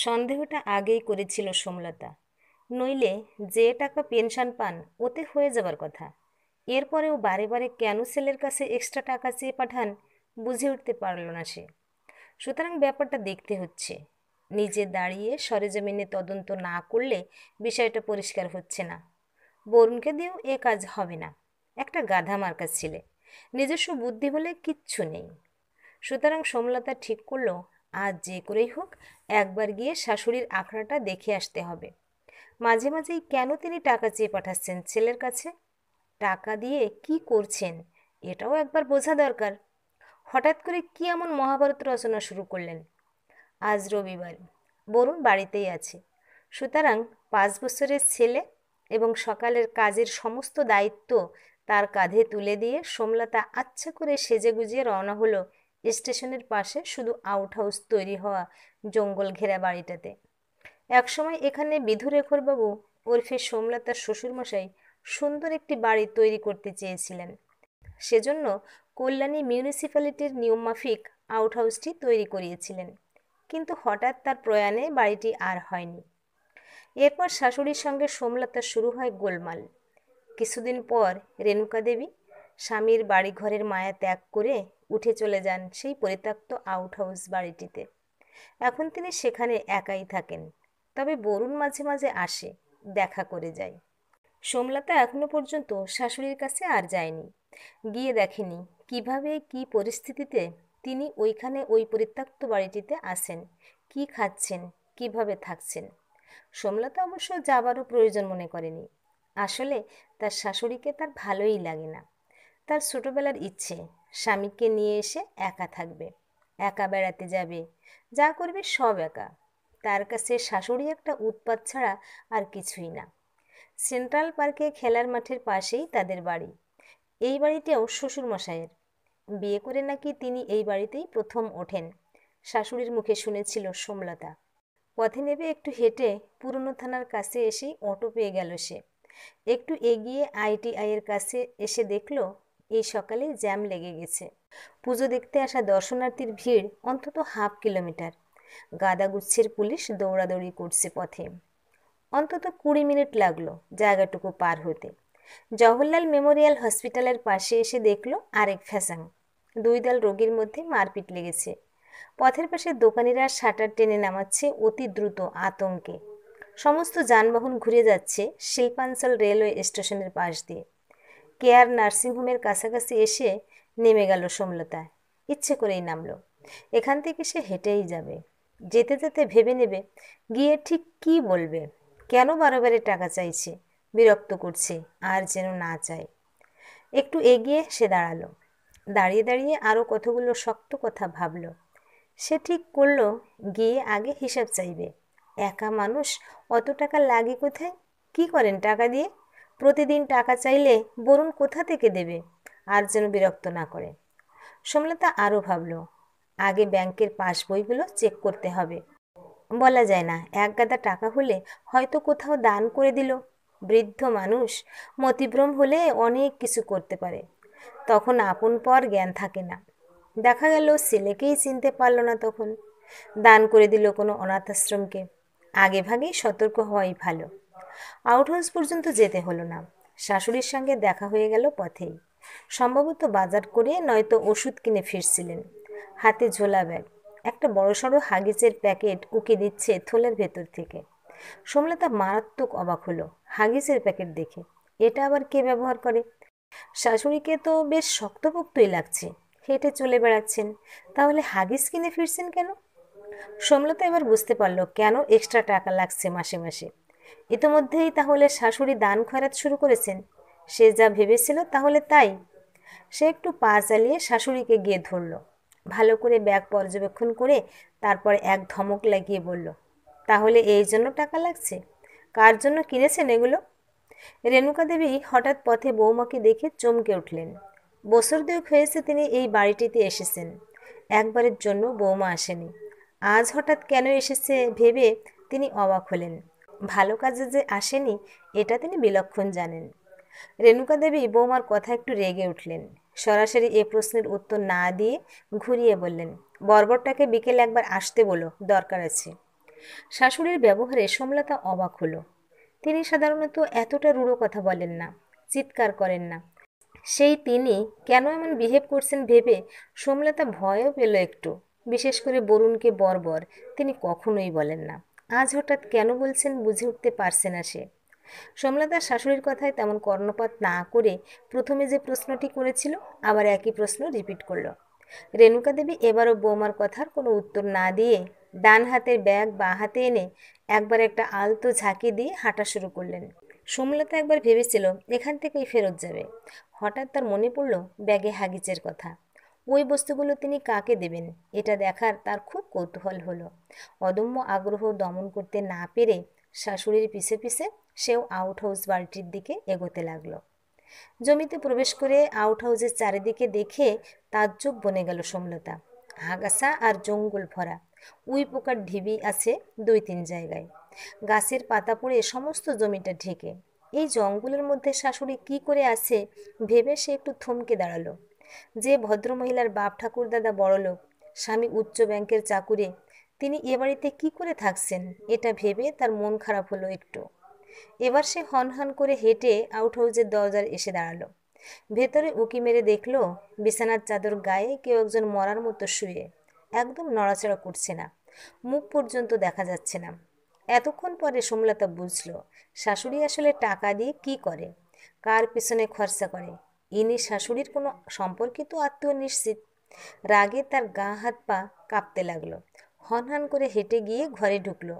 সন্দেহটা আগেই করেছিল সোমলতা। নইলে যে টাকা পেনশন পান ওতে হয়ে যাবার কথা। এরপরেও বারে বারে কেন ছেলের কাছে এক্সট্রা টাকা চেয়ে পাঠান বুঝে উঠতে পারল না সে। সুতরাং ব্যাপারটা দেখতে হচ্ছে। নিজে দাঁড়িয়ে সরেজমিনে তদন্ত না করলে বিষয়টা পরিষ্কার হচ্ছে না। বরুণকে দিয়েও এ কাজ হবে না। একটা গাধা মার্কা ছেলে, নিজস্ব বুদ্ধি বলে কিচ্ছু নেই। সুতরাং সোমলতা ঠিক করলো আজ যে করেই হোক একবার গিয়ে শাশুড়ির আখড়াটা দেখে আসতে হবে। মাঝে মাঝেই কেন তিনি টাকা চেয়ে পাঠাচ্ছেন ছেলের কাছে, টাকা দিয়ে কি করছেন এটাও একবার বোঝা দরকার। হঠাৎ করে কি এমন মহাভারত রচনা শুরু করলেন? আজ রবিবার, বরুণ বাড়িতেই আছে। সুতরাং 5 বছরের ছেলে এবং সকালের কাজের সমস্ত দায়িত্ব তার কাঁধে তুলে দিয়ে সোমলতা আচ্ছা করে সেজে গুজিয়ে রওনা হলো স্টেশনের পাশে শুধু আউট হাউস তৈরি হওয়া জঙ্গল ঘেরা বাড়িটাতে। একসময় এখানে বিধুরেখরবাবু ওরফে সোমলতার শ্বশুরমশাই সুন্দর একটি বাড়ি তৈরি করতে চেয়েছিলেন। সেজন্য কল্যাণী মিউনিসিপ্যালিটির নিয়মমাফিক আউটহাউসটি তৈরি করিয়েছিলেন। কিন্তু হঠাৎ তার প্রয়াণে বাড়িটি আর হয়নি। এরপর শাশুড়ির সঙ্গে সোমলতার শুরু হয় গোলমাল। কিছুদিন পর রেণুকা দেবী স্বামীর বাড়িঘরের মায়া ত্যাগ করে উঠে চলে যান সেই পরিত্যক্ত আউটহাউস বাড়িটিতে। এখন তিনি সেখানে একাই থাকেন। তবে বরুণ মাঝে মাঝে আসে, দেখা করে যায়। সোমলতা এখনো পর্যন্ত শাশুড়ির কাছে আর যায়নি, গিয়ে দেখেনি কিভাবে কি পরিস্থিতিতে তিনি ওইখানে ওই পরিত্যক্ত বাড়িটিতে আসেন, কি খাচ্ছেন, কিভাবে থাকছেন। সোমলতা অবশ্য যাবারও প্রয়োজন মনে করেনি। আসলে তার শাশুড়িকে তার ভালোই লাগে না। তার ছোটবেলার ইচ্ছে স্বামীকে নিয়ে এসে একা থাকবে, একা বেড়াতে যাবে, যা করবে সব একা। তার কাছে শাশুড়ি একটা উৎপাত ছাড়া আর কিছুই না। সেন্ট্রাল পার্কে খেলার মাঠের পাশেই তাদের বাড়ি। এই বাড়িটাও শ্বশুরমশাইয়ের। বিয়ে করে নাকি তিনি এই বাড়িতেই প্রথম ওঠেন, শাশুড়ির মুখে শুনেছিল সোমলতা। পথে নেবে একটু হেঁটে পুরনো থানার কাছে এসেই অটো পেয়ে গেল সে। একটু এগিয়ে ITI-এর কাছে এসে দেখল এই সকালে জ্যাম লেগে গেছে। পুজো দেখতে আসা দর্শনার্থীর ভিড় অন্তত ½ কিলোমিটার। গাদাগুচ্ছের পুলিশ দৌড়াদৌড়ি করছে পথে। অন্তত 20 মিনিট লাগলো জায়গাটুকু পার হতে। জওহরলাল মেমোরিয়াল হসপিটালের পাশে এসে দেখলো আরেক ফ্যাসাং। 2 দল রোগীর মধ্যে মারপিট লেগেছে। পথের পাশে দোকানিরা শাটার টেনে নামাচ্ছে অতি দ্রুত আতঙ্কে। সমস্ত যানবাহন ঘুরে যাচ্ছে শিল্পাঞ্চল রেলওয়ে স্টেশনের পাশ দিয়ে। কেয়ার নার্সিংহোমের কাছাকাছি এসে নেমে গেল সোমলতা। ইচ্ছে করেই নামলো। এখান থেকে সে হেঁটেই যাবে। যেতে যেতে ভেবে নেবে গিয়ে ঠিক কী বলবে, কেন বারে টাকা চাইছে, বিরক্ত করছে, আর যেন না চায়। একটু এগিয়ে সে দাঁড়ালো। দাঁড়িয়ে দাঁড়িয়ে আরও কতগুলো শক্ত কথা ভাবল। সে ঠিক করলো গিয়ে আগে হিসাব চাইবে। একা মানুষ, অত টাকা লাগে কোথায়, কি করেন টাকা দিয়ে? প্রতিদিন টাকা চাইলে বরুণ কোথা থেকে দেবে? আর যেন বিরক্ত না করে। সোমলতা আরও ভাবল আগে ব্যাংকের পাসবইগুলো চেক করতে হবে। বলা যায় না, এক গাদা টাকা হলে হয়তো কোথাও দান করে দিল। বৃদ্ধ মানুষ, মতিভ্রম হলে অনেক কিছু করতে পারে। তখন আপন পর জ্ঞান থাকে না। দেখা গেল ছেলেকেই চিনতে পারল না, তখন দান করে দিল কোনো অনাথ আশ্রমকে। আগে ভাগেই সতর্ক হওয়াই ভালো। আউটহাউস পর্যন্ত যেতে হলো না। শাশুড়ির সঙ্গে দেখা হয়ে গেল পথেই। সম্ভবত বাজার করে নয়তো ওষুধ কিনে ফিরছিলেন। হাতে ঝোলা ব্যাগ, একটা বড়সড় হাগিসের প্যাকেট উকি দিচ্ছে থলের ভেতর থেকে। সোমলতা মারাত্মক অবাক হলো হাগিসের প্যাকেট দেখে। এটা আবার কে ব্যবহার করে? শাশুড়িকে তো বেশ শক্তপোক্তই লাগছে, হেঁটে চলে বেড়াচ্ছেন, তাহলে হাগিস কিনে ফিরছেন কেন? সোমলতা এবার বুঝতে পারল কেন এক্সট্রা টাকা লাগছে মাসে মাসে। ইতোমধ্যেই তাহলে শাশুড়ি দান খয়রাত শুরু করেছেন। সে যা ভেবেছিল তাহলে তাই। সে একটু পা চালিয়ে শাশুড়িকে গিয়ে ধরল। ভালো করে ব্যাগ পর্যবেক্ষণ করে তারপর এক ধমক লাগিয়ে বলল, তাহলে এই জন্য টাকা লাগছে? কার জন্য কিনেছেন এগুলো? রেণুকা দেবী হঠাৎ পথে বৌমাকে দেখে চমকে উঠলেন। বছর 2 হয়েছে তিনি এই বাড়িটিতে এসেছেন। একবারের জন্য বৌমা আসেনি। আজ হঠাৎ কেন এসেছে ভেবে তিনি অবাক হলেন। ভালো কাজে যে আসেনি এটা তিনি বিলক্ষণ জানেন। রেণুকা দেবী বৌমার কথা একটু রেগে উঠলেন। সরাসরি এ প্রশ্নের উত্তর না দিয়ে ঘুরিয়ে বললেন, বর্বরটাকে বিকেলে একবার আসতে বলো, দরকার আছে। শাশুড়ির ব্যবহারে সোমলতা অবাক হলো। তিনি সাধারণত এতটা রূঢ় কথা বলেন না, চিৎকার করেন না। সেই তিনি কেন এমন বিহেভ করছেন ভেবে সোমলতা ভয়ও পেল একটু। বিশেষ করে বরুণকে বর্বর তিনি কখনোই বলেন না, আজ হঠাৎ কেন বলছেন বুঝে উঠতে পারছে না সে। সোমলতার শাশুড়ির কথায় তেমন কর্ণপাত না করে প্রথমে যে প্রশ্নটি করেছিল আবার একই প্রশ্ন রিপিট করলো। রেণুকা দেবী এবারও বৌমার কথার কোনো উত্তর না দিয়ে ডান হাতের ব্যাগ বাঁ হাতে এনে একবার একটা আলতো ঝাঁকি দিয়ে হাঁটা শুরু করলেন। সোমলতা একবার ভেবেছিল এখান থেকেই ফেরত যাবে। হঠাৎ তার মনে পড়ল ব্যাগে হাগিজের কথা। ওই বস্তুগুলো তিনি কাকে দেবেন এটা দেখার তার খুব কৌতূহল হলো। অদম্য আগ্রহ দমন করতে না পেরে শাশুড়ির পিছে পিছে সেও আউট হাউস বাড়িটির দিকে এগোতে লাগলো। জমিতে প্রবেশ করে আউট হাউসের চারিদিকে দেখে তাজ্জব বনে গেল সোমলতা। আগাছা আর জঙ্গল ভরা, উই পোকার ঢিবি আছে 2-3 জায়গায়। গাছের পাতা পড়ে সমস্ত জমিটা ঢেকে। এই জঙ্গলের মধ্যে শাশুড়ি কি করে আছে ভেবে সে একটু থমকে দাঁড়ালো। যে ভদ্রমহিলার বাপ ঠাকুরদাদা বড়লোক, স্বামী উচ্চ ব্যাংকের চাকুরে, তিনি এ বাড়িতে কি করে থাকছেন এটা ভেবে তার মন খারাপ হলো একটু। এবার সে হনহন করে হেঁটে আউট হাউসের দরজায় এসে দাঁড়ালো। ভেতরে উঁকি মেরে দেখলো বিছানার চাদর গায়ে কেউ একজন মরার মতো শুয়ে, একদম নড়াচড়া করছে না, মুখ পর্যন্ত দেখা যাচ্ছে না। এতক্ষণ পরে সোমলতা বুঝলো শাশুড়ি আসলে টাকা দিয়ে কি করে, কার পেছনে খরচা করে। ইনি শাশুড়ির কোনো সম্পর্কিত আত্মীয় নিশ্চিত। রাগে তার গা হাত পা কাঁপতে লাগলো। হনহন করে হেঁটে গিয়ে ঘরে ঢুকলো।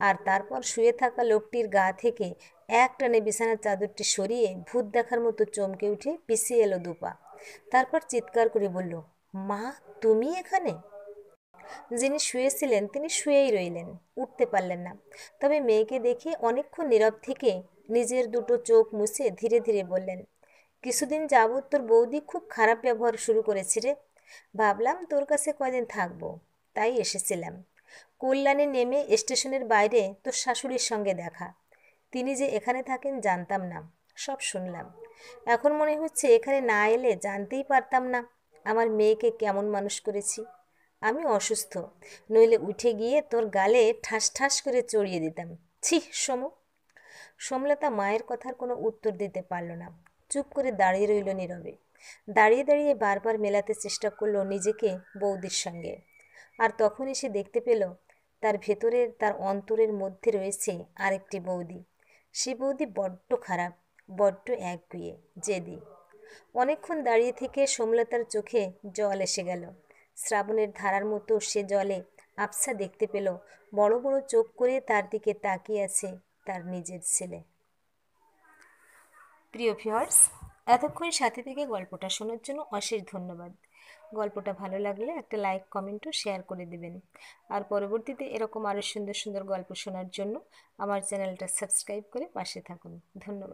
আর তারপর শুয়ে থাকা লোকটির গা থেকে এক টানে বিছানার চাদরটি সরিয়ে ভূত দেখার মতো চমকে উঠে পিছিয়ে এলো 2 পা। তারপর চিৎকার করে বলল, মা তুমি এখানে? যিনি শুয়েছিলেন তিনি শুয়েই রইলেন, উঠতে পারলেন না। তবে মেয়েকে দেখে অনেকক্ষণ নীরব থেকে নিজের দুটো চোখ মুছে ধীরে ধীরে বললেন, কিছুদিন যাবৎ তোর বৌদি খুব খারাপ ব্যবহার শুরু করেছে রে। ভাবলাম তোর কাছে কয়দিন থাকবো, তাই এসেছিলাম। কল্যাণে নেমে স্টেশনের বাইরে তোর শাশুড়ির সঙ্গে দেখা। তিনি যে এখানে থাকেন জানতাম না, সব শুনলাম। এখন মনে হচ্ছে এখানে না এলে জানতেই পারতাম না আমার মেয়েকে কেমন মানুষ করেছি। আমি অসুস্থ, নইলে উঠে গিয়ে তোর গালে ঠাস ঠাস করে চড়িয়ে দিতাম। ছি সমু। সোমলতা মায়ের কথার কোনো উত্তর দিতে পারল না, চুপ করে দাঁড়িয়ে রইল নীরবে। দাঁড়িয়ে দাঁড়িয়ে বারবার মেলাতে চেষ্টা করলো নিজেকে বৌদির সঙ্গে। আর তখনই সে দেখতে পেল তার ভেতরের, তার অন্তরের মধ্যে রয়েছে আরেকটি বৌদি। সে বৌদি বড্ড খারাপ, বড্ড একগুঁয়ে, জেদি। অনেকক্ষণ দাঁড়িয়ে থেকে সোমলতার চোখে জল এসে গেল। শ্রাবণের ধারার মতো সে জলে আবছা দেখতে পেল বড় বড় চোখ করে তার দিকে তাকিয়ে আছে তার নিজের ছেলে। প্রিয় ভিউয়ার্স, এতক্ষণ সাথে থেকে গল্পটা শোনার জন্য অশেষ ধন্যবাদ। গল্পটা ভালো লাগলে একটা লাইক, কমেন্ট ও শেয়ার করে দেবেন। আর পরবর্তীতে এরকম আরও সুন্দর সুন্দর গল্প শোনার জন্য আমার চ্যানেলটা সাবস্ক্রাইব করে পাশে থাকুন। ধন্যবাদ।